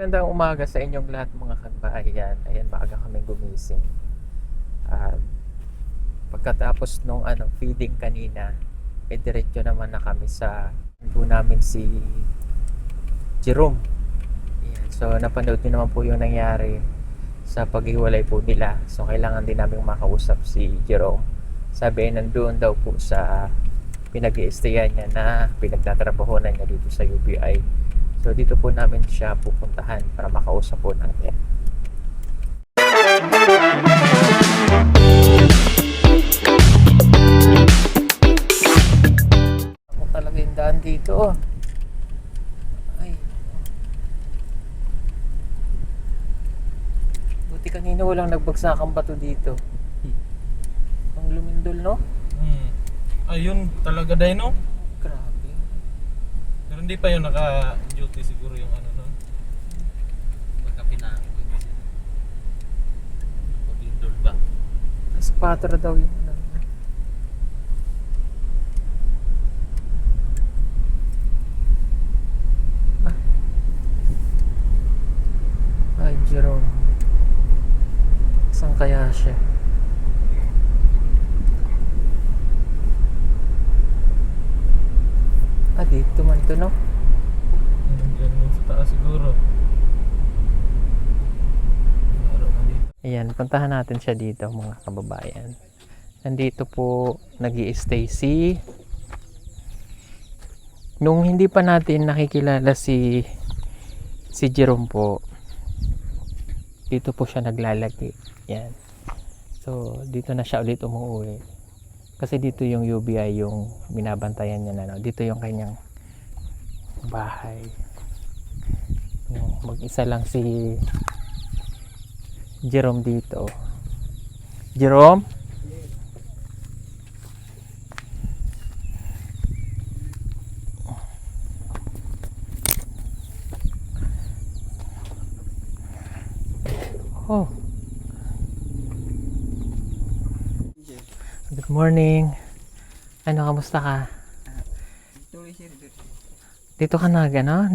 Magandang umaga sa inyong lahat mga kabayan. Ayan, maaga kami gumising. At pagkatapos nung feeding kanina, diretso naman na kami sa po namin si Jerome. Ayan, so napanood niyo naman po yung nangyari sa paghiwalay po nila. So kailangan din namin makausap si Jerome. Sabi nandoon daw po sa pinag-i-stayan niya na pinagtatrabahonan niya dito sa UBI. So dito po namin siya pupuntahan para makausap po natin. Ako talaga yung daan dito. Ay. Buti kanina walang nagbagsakang bato dito. Ang lumindol, no? Ayun talaga dahil no? Grabe. Pero hindi pa yun naka-duty siguro yung ano nun. Pagka pinakot. Pabindol ba? Squatter daw yun. Ay, Jerome. Saan kaya siya? Dito man to, no? Diyan mo sa taas siguro. Laro na dito. Ayan, puntahan natin siya dito mga kababayan. Nandito po nag-i-stay si nung hindi pa natin nakikilala si Jerome po, dito po siya naglalagi. Yan. So dito na siya ulit umuwi kasi dito yung UBI yung binabantayan niya na, no? Dito yung kanyang bahay. Mag-isa lang si Jerome dito. Jerome? Oh. Good morning. Ano, kamusta ka? Dito ka na, gano?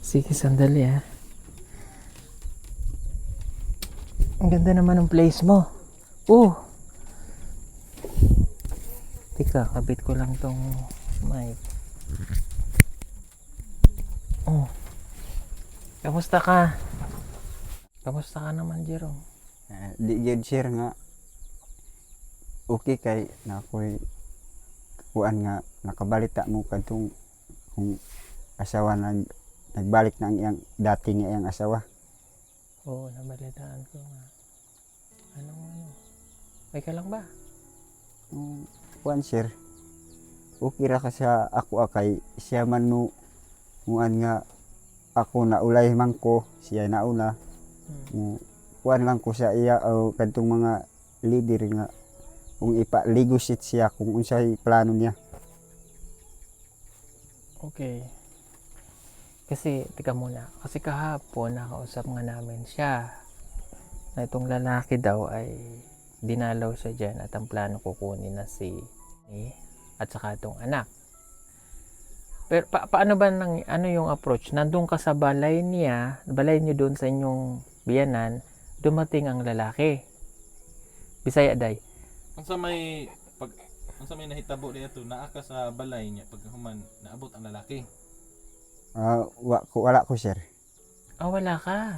Sige, sandali ah. Ang ganda naman ng place mo. Tika, kabit ko lang tong mic. Kamusta ka? Kamusta ka naman, Jerome? Di jud sir nga okay kay na ako'y kuan nga nakabalita mo kadtong kung asawa na nagbalik na ang iyang dati nga iyang asawa. Oo, nabalitaan ko nga. Ano? May ka lang ba? Kuan sir, okay ra ka sa ako kay siya man no muan nga ako na ulay man ko siya nauna. Kuan lang ko sa iya o kadtong mga leader nga kung ipaligosit siya kung unsay plano niya. Okay. Kasi, tika muna. Kasi kahapon, nakausap nga namin siya na itong lalaki daw ay dinalaw siya dyan at ang plano kukunin na si at saka itong anak. Pero paano ba ano yung approach? Nandun ka sa balay niya, balay niyo doon sa inyong biyanan, dumating ang lalaki. Bisaya day. Ang sa may nahitabo dito naa ka sa balay niya pag human naabot ang lalaki. Wala ko sir. Wala ka.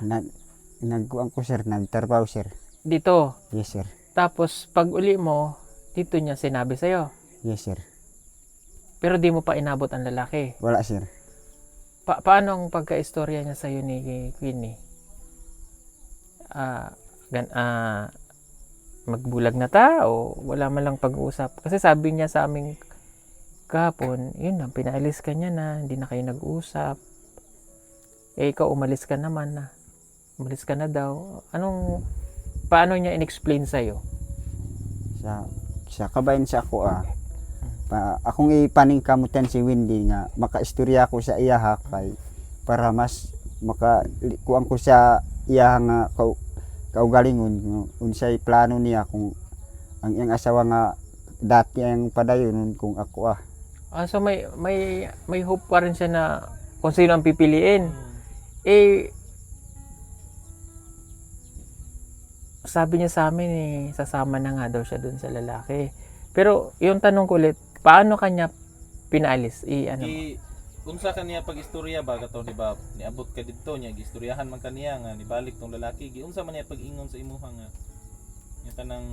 Nagkuan ko sir, nagtrabaho sir. Dito. Yes sir. Tapos pag uli mo, dito niya sinabi sa'yo. Yes sir. Pero di mo pa inabot ang lalaki. Wala sir. Paano ang pagka-istorya niya sa'yo ni Queenie? Magbulag na ta o wala man lang pag-uusap? Kasi sabi niya sa aming kahapon, yun na, pinaalis ka niya na, hindi na kayo nag-usap. Ikaw umalis ka naman na. Umalis ka na daw. Paano niya in-explain sa'yo? Sa kabayan sa ako akong ipaningkamutan si Wendy nga makaistorya ko sa iya kay para mas kuan ko sa iya nga kaugalingon unsay plano niya kung ang iyang asawa nga dati ang padayon kung ako So may hope pa rin siya na kung sino ang pipiliin. Hmm. Eh, sabi niya sa amin sasama na nga daw siya dun sa lalaki. Pero yung tanong ko ulit, paano kanya pinaalis? Ano? Unsa kaniya pag istorya ba kato di ba niabot ka didto niya gistoryahan man kaniya nga nibalik tong lalaki giunsa man niya pag ingon sa imuha nga nya kanang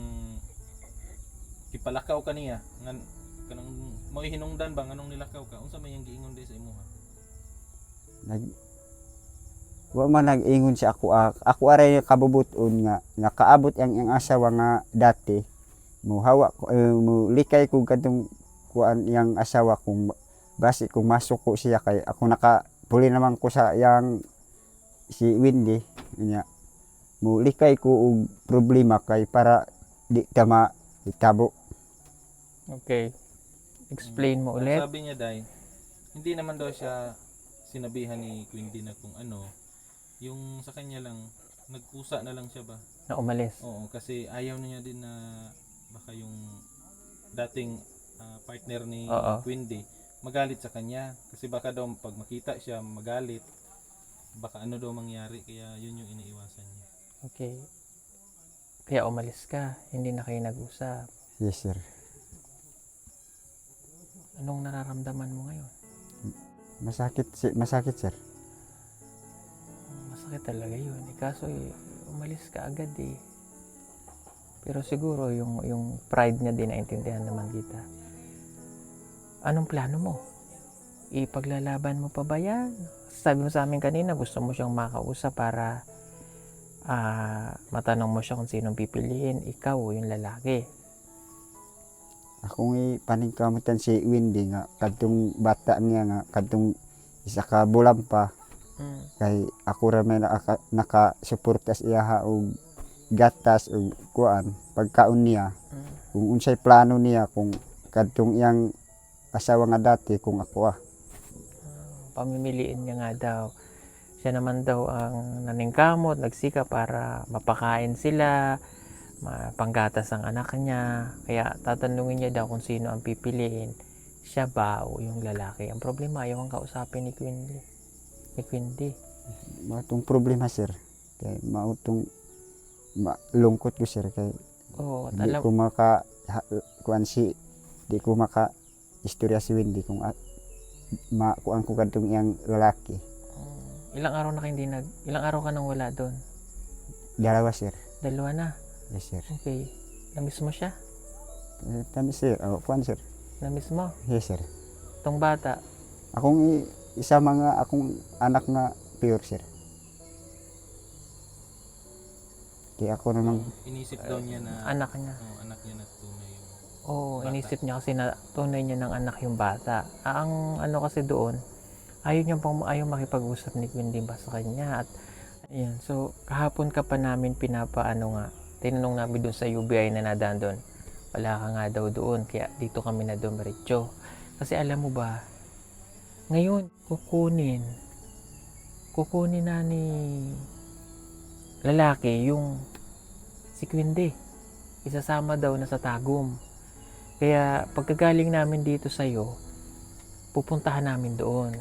kipalakaw kaniya nga kanang mo'y hinungdan ba nganong nilakaw ka unsa man yang giingon di sa imuha? Wa man nag-ingon si ako aray kabubuton nga nakaabot ang asawa nga dati mo hawa ko mo likay ko kadtong kuan yang asawa kung basi kung masok ko siya kay ako nakapuli naman ko sa yang si Wendy nya mo likay ko og problema kay para di ta mahitabo. Okay. Explain mo ulit. Sabi niya dai hindi naman daw siya sinabihan ni Quindy na kung ano yung sa kanya lang nagkusa na lang siya ba? Na umalis. Oo, kasi ayaw niya din na baka yung dating partner ni Oo. Quindy magalit sa kanya kasi baka daw pag makita siya magalit baka ano daw mangyari kaya yun yung iniiwasan niya. Okay. Kaya umalis ka, hindi na kayo nag-usap. Yes sir. Anong nararamdaman mo ngayon? Masakit sir. Masakit talaga yun. Kaso umalis ka agad eh. Pero siguro yung pride niya din naintindihan naman kita. Anong plano mo? Ipaglalaban mo pa ba yan? Sabi mo sa amin kanina, gusto mo siyang makausap para matanong mo siya kung sinong pipiliin, ikaw o yung lalaki. Akong ipaningkamutan si Wendy nga kadtong bata niya nga kadtong isa ka bulan pa kay ako ra may naka-suporta sa iya og gatas og kuan pagkaon niya kung unsay plano niya kung kadtong iyang asawa nga dati kung ako Pamimiliin niya nga daw. Siya naman daw ang naningkamot, nagsika para mapakain sila, mapanggatas ang anak niya. Kaya tatanungin niya daw kung sino ang pipiliin. Siya ba o yung lalaki? Ang problema, ayaw ang kausapin ni Quindy. matong problema sir kay mautong malungkot ko sir kay Oo, at di alam, ko maka kuan si di ko maka istorya si Wendy kung kuan ko kadtong iyang lalaki. ilang araw ka nang wala doon? Dalawa sir. 2 na. Yes sir. Okay. Namiss mo siya? Tama sir. Kuan sir. Namiss mo? Yes sir. Tong bata? Akong isa mga akong anak nga pure sir. Kaya ako namang Inisip daw niya na Anak niya. anak niya na tunay yung Oo, Bata. inisip niya kasi na tunay niya ng anak yung bata. Ang ano kasi doon, ayaw makipag-usap ni Quindy ba sa kanya. At ayan, so kahapon ka pa namin pinapaano nga, tinanong namin doon sa UBI na nadaan doon. Wala ka nga daw doon, kaya dito kami na dumiretso. Kasi alam mo ba, ngayon kukunin na ni lalaki yung si Quindy. Isasama daw na sa Tagum. Kaya pagkagaling namin dito sa'yo, pupuntahan namin doon.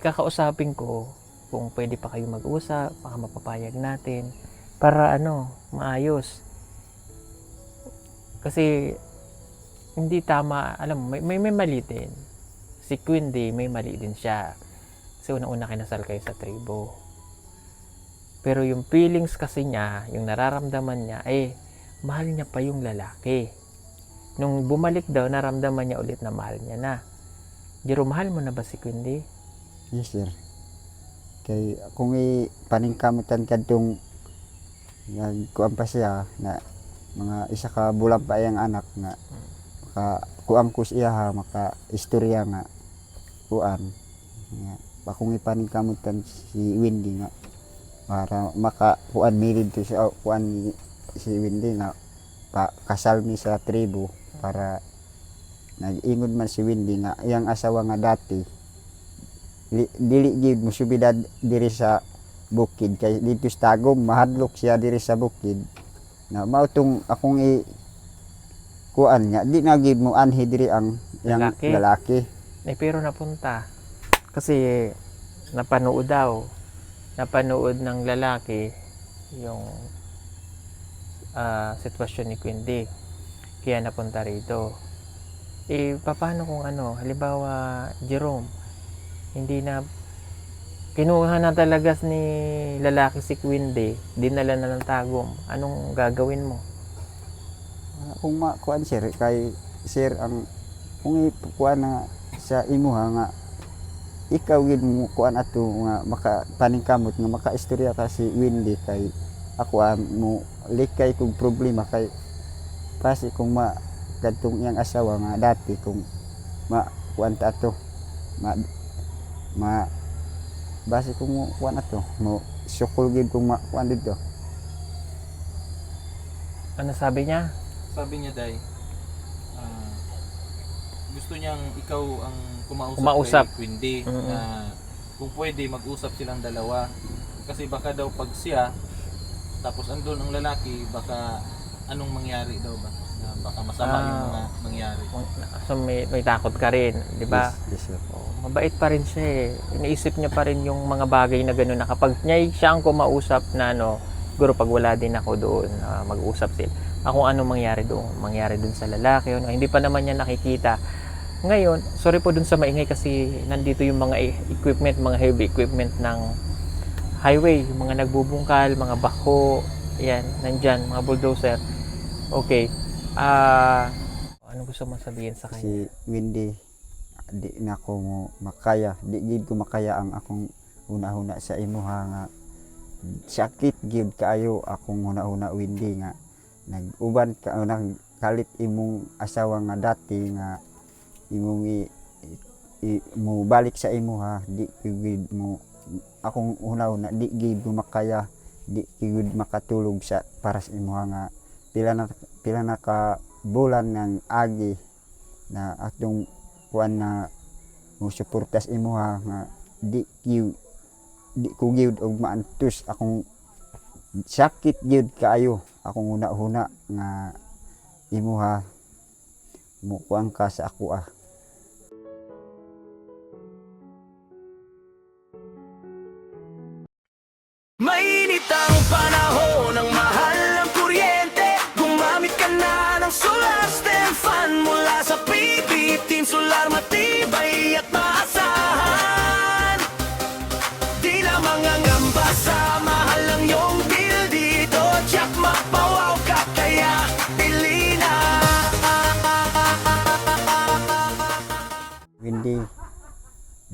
Kakausapin ko kung pwede pa kayo mag-usap, baka mapapayag natin para maayos. Kasi hindi tama, alam mo, may mali din. Si Quindy, may mali din siya. Kasi unang-una kinasal kayo sa tribo. Pero yung feelings kasi niya, yung nararamdaman niya, mahal niya pa yung lalaki. Nung bumalik daw, naramdaman niya ulit na mahal niya na. Jero, mahal mo na ba si Quindy? yes sir. Kay kung paningkamutan kadtong kuan pa siya na mga isa ka bulan pa iyang anak nga kuan ko siya maka istorya nga kuan nga akong ipaningkamutan si Wendy nga para maka kuan mirid to siya kuan si Wendy nga kasal mi sa tribo para nag-ingon man si Wendy nga iyang asawa nga dati dili gid mo subidad diri sa bukid kay dito sa Tagum mahadlok siya diri sa bukid na mautong akong kuan nga di na gid mo anhi diri ang iyang Lalaki. lalaki. Pero napunta. Kasi napanood ng lalaki yung sitwasyon ni Queen D. Kaya napunta rito. Paano kung halimbawa Jerome, hindi na kinuha na talaga ni lalaki si Queen D, dinala na ng tagom. Anong gagawin mo? Kung makuan sir kay sir ang kung ikuan na sa imuha nga ikaw gid mo kuan ato nga makapaningkamot nga makaistorya ka si Windy kay ako mo likay kog problema kay pasi kung kadtong iyang asawa nga dati kung kuan ta ato base kung mo kuan ato mo sukol gid kung kuan dito. Ano sabi niya? Sabi niya day, gusto niyang ikaw ang Kumausap. kay Queen D, na kung pwede mag-usap silang dalawa. Kasi baka daw pag siya, tapos andun ang lalaki, baka anong mangyari daw ba? Na baka masama yung mga mangyari. So may takot ka rin, di ba? Yes, sir. Mabait pa rin siya eh. Iniisip niya pa rin yung mga bagay na gano'n na kapag siya ang kumausap na siguro pag wala din ako doon, mag-usap sila. Kung anong mangyari doon sa lalaki, hindi pa naman niya nakikita. Ngayon, sorry po doon sa maingay kasi nandito yung mga equipment, mga heavy equipment ng highway, yung mga nagbubungkal, mga bako, ayan, nandyan, mga bulldozer. Okay. Ano gusto mo sabihin sa kanya? Si Windy di na ko mo makaya di gid ko makaya ang akong una-una sa imuha nga sakit gid kaayo akong una-una Windy nga nag-uban ka nagkalit imong asawa nga dati nga imong mo balik sa imuha di gid mo akong una-una di gid ko makaya di gid makatulog sa para sa imuha nga pila na ka bulan ng agi na atong kuan na mo suportas imuha nga di ko gyud og maantus akong sakit gyud kaayo akong una-una nga imuha mo kuan ka sa ako Mainit ang panahon ng mahal ng kuryente. Gumamit ka na ng Solar Stand Fan mula sa PBT Solar, matibay at maasahan. Di na mangangamba sa mahal ng iyong bill dito. Tiyak mapawaw ka kaya pili na. Windy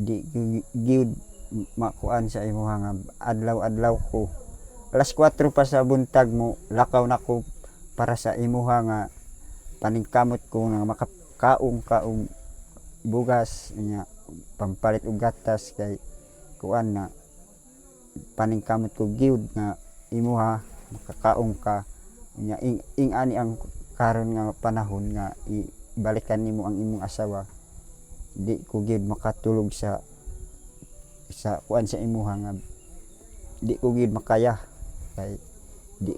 di gyud makuan sa imuha nga adlaw-adlaw ko alas 4 pa sa buntag mo lakaw na ko para sa imuha nga paningkamot ko nga makakaong bugas nya pampalit og gatas kay kuan na paningkamot ko gyud nga imuha makakaong ka nya ing ani ang karon nga panahon nga ibalikan nimo ang imong asawa di ko gyud makatulog sa kuan sa imuha nga di ko gyud makaya kay di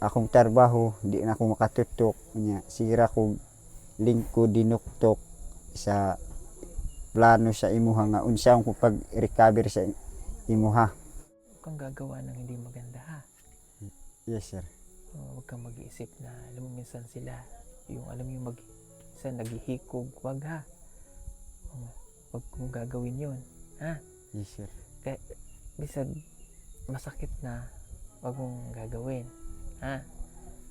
akong trabaho di na ako makatutok nya sira ko lingkod dinuktok sa plano sa imuha nga unsa ko pag recover sa imuha. Huwag kang gagawa ng hindi maganda ha. Yes sir. Huwag kang mag-iisip na alam mo minsan sila yung minsan naghihikog, wag ha. Huwag kong gagawin yun ha. Yes sir. Kaya bisag masakit na, wag mong gagawin ha.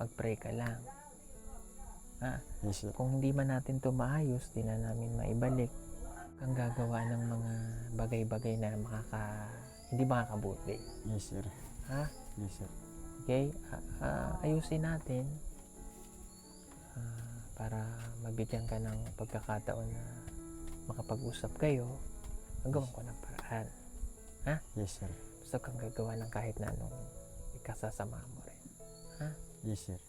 Mag-pray ka lang ha. Yes sir. Kung hindi man natin to maayos, di na namin maibalik. Kang gagawa ng mga bagay-bagay na hindi makakabuti Yes sir. ha. Yes sir. Okay, ayusin natin para mabigyan ka ng pagkakataon na makapag-usap kayo. Magawa ko ng paraan. Yes sir. Basta kang gagawa ng kahit na anong ikasasama mo rin. Yes sir.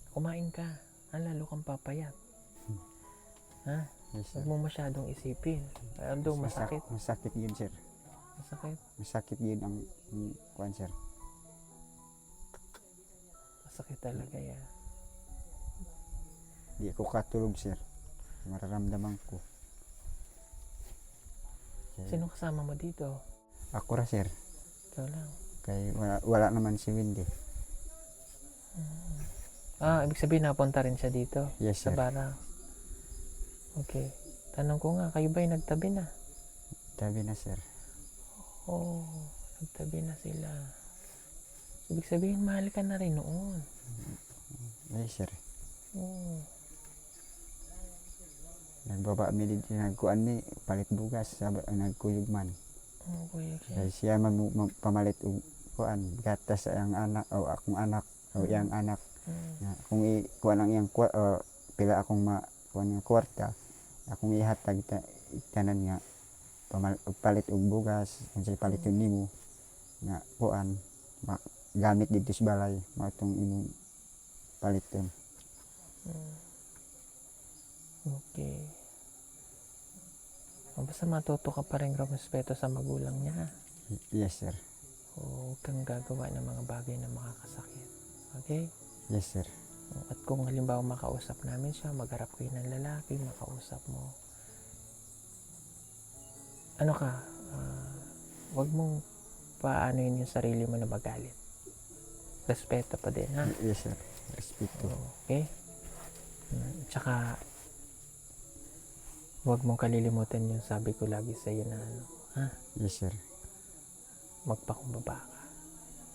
Kumain ka. Lalo kang papayat. Yes sir. Huwag mo masyadong isipin. Although masakit. Masakit yun sir. Masakit. Masakit yun ang kuan sir. Masakit talaga yan. Di ko katulog sir. Mararamdaman ko. Sino kasama mo dito? Ako ra sir. Ikaw lang. Kay wala naman si Wendy. Ibig sabihin napunta rin siya dito Yes sa sir. barang. Okay. Tanong ko nga, kayo ba'y nagtabi na? Tabi na sir. Oo, nagtabi na sila. Ibig sabihin, mahal ka na rin noon. Yes sir. Oo. Nagbaba mi dito nagkuan mi palit bugas sa nagkuyog man. Oo, kuya siya. Kay siya man pamalit og kuan gatas sa iyang anak o akong anak o iyang anak. Na kung kuan ang iyang pila akong kuan nga kwarta akong ihatag tanan nga palit og bugas unsay paliton nimo nga kuan gamit dito sa balay mao tong imong paliton. Okay. Basta matuto ka pa rin respeto sa magulang niya. Yes sir. Huwag kang gagawa ng mga bagay na makakasakit. Okay? Yes sir. At kung halimbawa makausap namin siya, magharap kayo ng lalaki, makausap mo. Ano ka? Huwag mong paanoin yung sarili mo na magalit. Respeto pa din, ha? Yes sir. Respeto. Okay? Tsaka, huwag mong kalilimutan yung sabi ko lagi sa iyo na ano, ha? Yes sir. Magpakumbaba ka.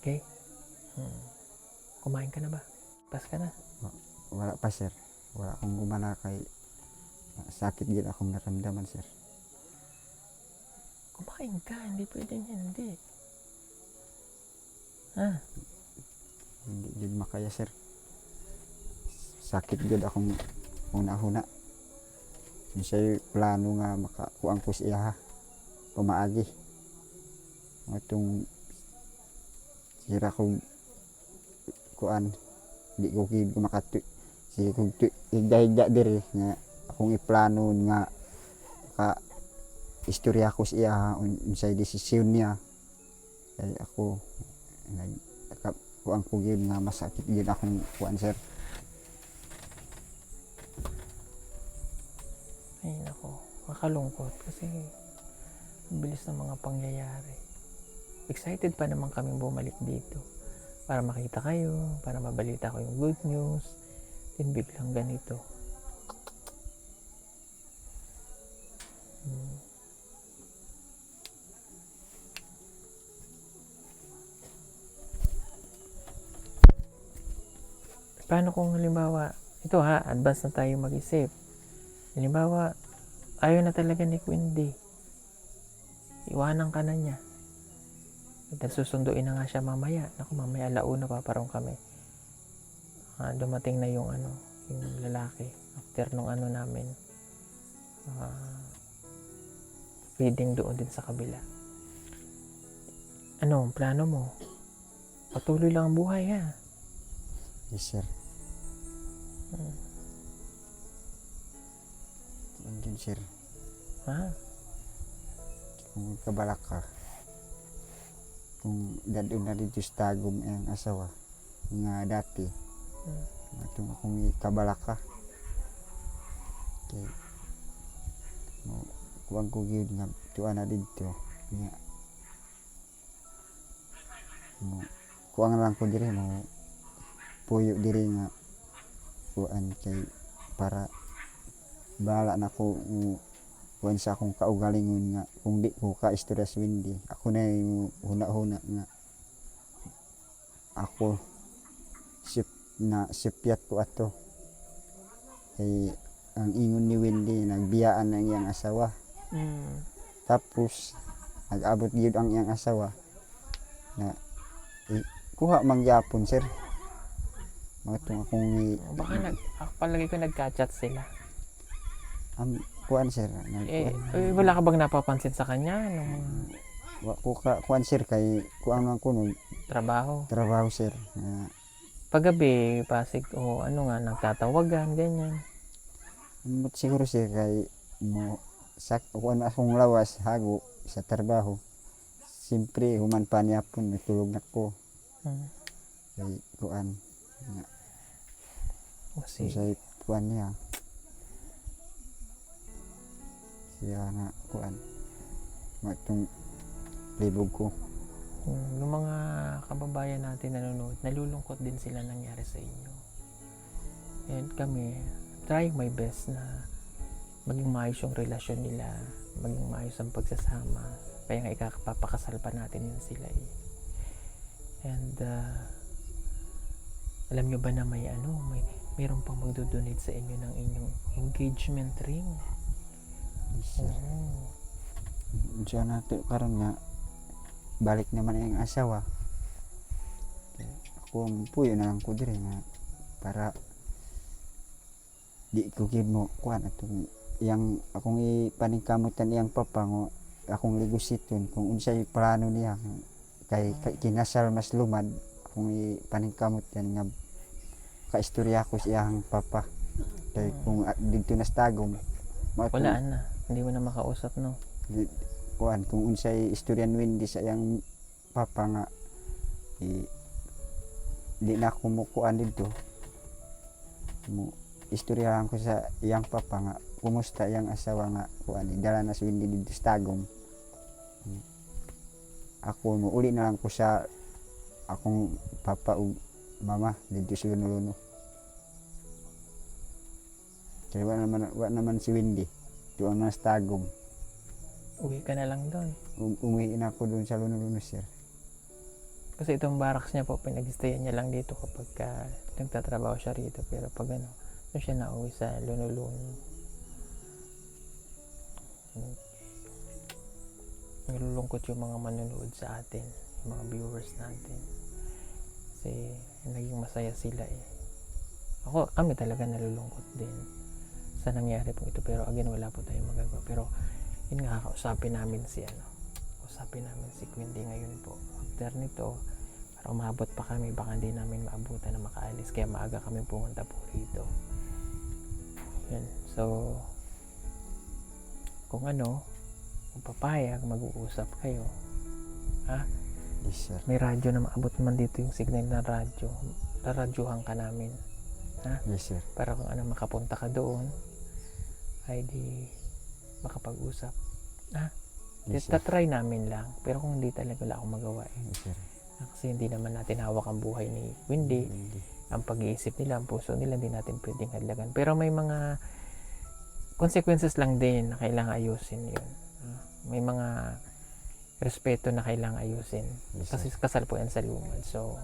Okay? Kumain ka na ba? Pas ka na? Wala pa sir. Wala akong gumana kay sakit gid akong naramdaman sir. Kumain ka. Hindi pwedeng hindi. Ha? Hindi gid makaya sir. Sakit gid akong una-huna. Unsay plano nga makakuang ko siya pumaagi. Atong sira kong kuan di ko gid makatu sige kog higda diri nga akong iplano nga ka istorya ko siya unsay desisyon niya kay ako kuan ko gid nga masakit gid akong kuan sir. Ay nako, makalungkot kasi ang bilis ng mga pangyayari. Excited pa naman kaming bumalik dito para makita kayo, para mabalita ko yung good news. Then biglang ganito. Paano kung halimbawa, ito ha, advance na tayo mag-isip. Halimbawa, ayaw na talaga ni Wendy. Iwanan ka na niya. Dahil susunduin na nga siya mamaya. Naku, mamaya alauna paparong kami. Dumating na yung yung lalaki. After nung namin. Feeding doon din sa kabila. Ano, ang plano mo? Patuloy lang ang buhay ha. Yes sir. Andun sir. Ha? Kung kabalak ka kung dadun na dito sa tagom ang asawa nga dati atong akong kabalak ka kay mo kuwang ko gyud nga tuwa na dito nga mo kuwang lang ko diri mo puyo diri nga kuan kay para bala na ko kuan sa akong kaugalingon nga kung di ko ka istorya sa Wendy ako na yung huna-huna nga ako sipyat ko ato kay ang ingon ni Wendy nagbiyaan ang iyang asawa tapos nag-abot gyud ang iyang asawa na kuha mangyapon sir matong akong Baka palagi ko nagka-chat sila. kuan sir Wala ka bang napapansin sa kanya nung ko kuan sir kay kuan lang ko no trabaho sir paggabi pasig o nagtatawagan ganyan siguro sir kay mo kuan akong lawas hago sa trabaho siyempre human pa niya po natulog na ko kay kuan say kuan niya siya nga kuan matong libog ko. Yung mga kababayan natin nanonood, nalulungkot din sila nangyari sa inyo. And kami, try my best na maging maayos yung relasyon nila, maging maayos ang pagsasama. Kaya nga ikapapakasal pa natin yun sila eh. And alam nyo ba na mayroon pang magdodonate sa inyo ng inyong engagement ring? Yes, sir. Oo. Diyan natin karon nga balik naman ang asawa. Ako puyo na lang ko dire nga para di ko gid mo kuan atong yang akong ipaningkamutan iyang papa ngo akong ligusiton kung unsay plano niya kay kinasal mas lumad akong ipaningkamutan nga kaistorya ko sa iyang papa kay kung dito na stagom Wala na, hindi mo na makausap no. kuan kung unsay istoryan Wendy sa iyang papa nga di na ako mo kuan dito mo istoryahan ko sa iyang papa nga kumusta iyang asawa nga kuan dala na si Wendy dito sa Tagum. Ako mo uli na lang ko sa akong papa ug mama dito sa Luno. Kaya wa naman si Wendy tuang na sa Tagum. Uwi ka na lang doon. Umuwi na ako doon sa Luno, sir. Kasi itong barracks niya po, pinag-stayan niya lang dito kapag nagtatrabaho siya rito. Pero pag doon siya nauwi sa Luno. Nalulungkot yung mga manonood sa atin, yung mga viewers natin. Kasi naging masaya sila eh. Kami talaga nalulungkot din sa nangyari po ito. Pero again, wala po tayong magagawa. Pero yun nga, kausapin namin si Quindy ngayon po. After nito, para umabot pa kami, baka hindi namin maabutan na makaalis, kaya maaga kami pumunta po rito. Yun. So kung papayag, mag-uusap kayo, ha? Yes, sir. May radyo na maabot man dito yung signal ng radyo, raradyohan ka namin, ha? Yes, sir. Para kung makapunta ka doon ay di makapag-usap, ha? Yes, sir. Try namin lang, pero kung hindi talaga wala akong magawa eh. Yes, sir. Kasi hindi naman natin hawak ang buhay ni Wendy, ang pag-iisip nila, ang puso nila, hindi natin pwedeng hadlagan. Pero may mga consequences lang din na kailangan ayusin yun. May mga respeto na kailangan ayusin. Yes, Kasi kasal po yan sa lumad. So,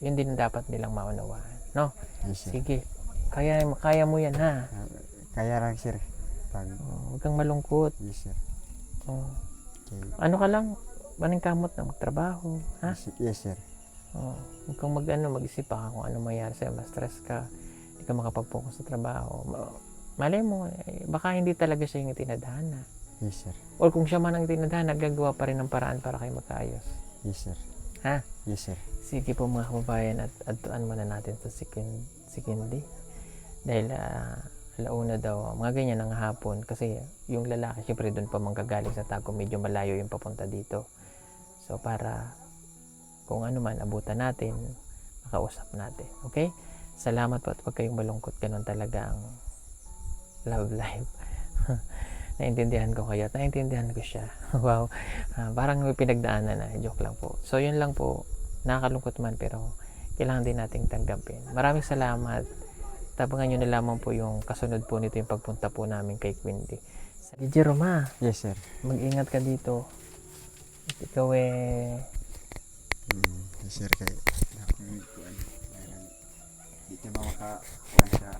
yun din dapat nilang maunawaan. No? Yes, sir. Sige. Kaya mo yan, ha? Kaya lang, sir. Pag Huwag kang malungkot. yes, sir. Okay. Ano ka lang, maning kamot na magtrabaho, ha? Yes, sir. Huwag kang mag-isip pa kung ano mangyari sa'yo, ma-stress ka, hindi ka makapag-focus sa trabaho. Malay mo, baka hindi talaga siya yung itinadhana. Yes, sir. O kung siya man ang itinadhana, nagagawa pa rin ng paraan para kayo magkaayos. Yes, sir. Ha? Yes, sir. Sige po mga kababayan, at adtuan muna natin sa si Quindy. Dahil alauna daw, mga ganyan ng hapon. Kasi yung lalaki, syempre doon pa manggagaling sa Tagum, medyo malayo yung papunta dito. So para kung ano man abutan natin, makausap natin. Okay? Salamat po at huwag kayong malungkot. Ganun talaga ang love life. Naintindihan ko kayo at naintindihan ko siya. Wow. Parang may pinagdaanan na. Joke lang po. So yun lang po. Nakakalungkot man pero kailangan din nating tanggapin. Maraming salamat. Tabangan nyo na lamang po yung kasunod po nito yung pagpunta po namin kay Quindy. Jerome, Yes, sir. mag-ingat ka dito. At ikaw Yes, sir. Kaya kuan. Dito ba makakuan sa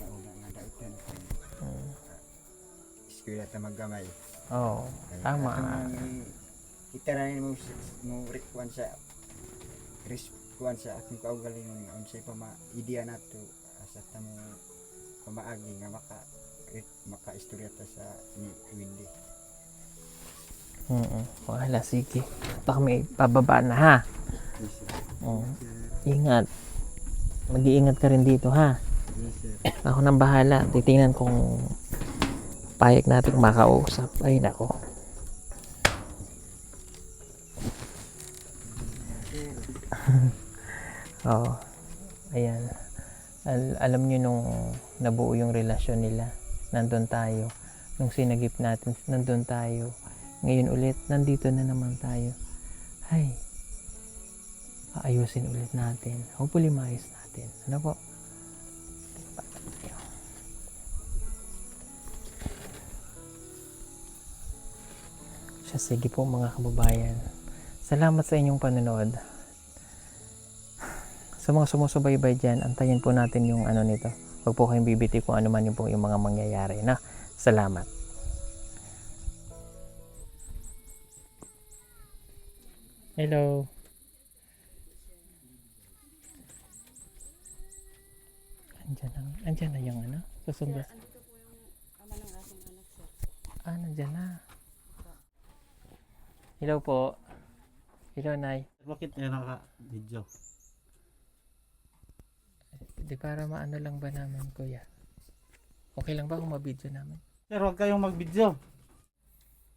una nga daitan. Eskwela ta maggamay. Oo, tama. Itaranin mo kuan sa kuan sa akong kaugalingon nga unsay pa ma-idea nato asa ta mo pamaagi nga maka-istorya ta sa ni Wendy. Wala, sige. Baka may pababa na, ha? Yes, sir. Ingat. Mag-iingat ka rin dito, ha? Yes, sir. Ako nang bahala. Titingnan kung payag natin makausap. Ay, nako. Oo. Ayan. Alam nyo nung nabuo yung relasyon nila, nandun tayo. Nung sinagip natin, nandun tayo. Ngayon ulit, nandito na naman tayo. Ay, aayusin ulit natin. Hopefully, maayos natin. Ano po? Siya, sige po mga kababayan. Salamat sa inyong panonood. Sa mga sumusubaybay dyan, antayin po natin yung ano nito. Huwag po kayong bibiti kung ano man yung mga mangyayari na. Salamat. Hello. Andyan na yung ano? Susunod. Nandyan na. Hello po. Hello, Nay. Bakit niya naka-video? Di para maano lang ba naman, kuya? Okay lang ba kung ma-video namin? Sir, huwag kayong mag-video.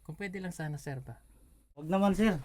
Kung pwede lang sana, sir ba? Huwag naman, sir.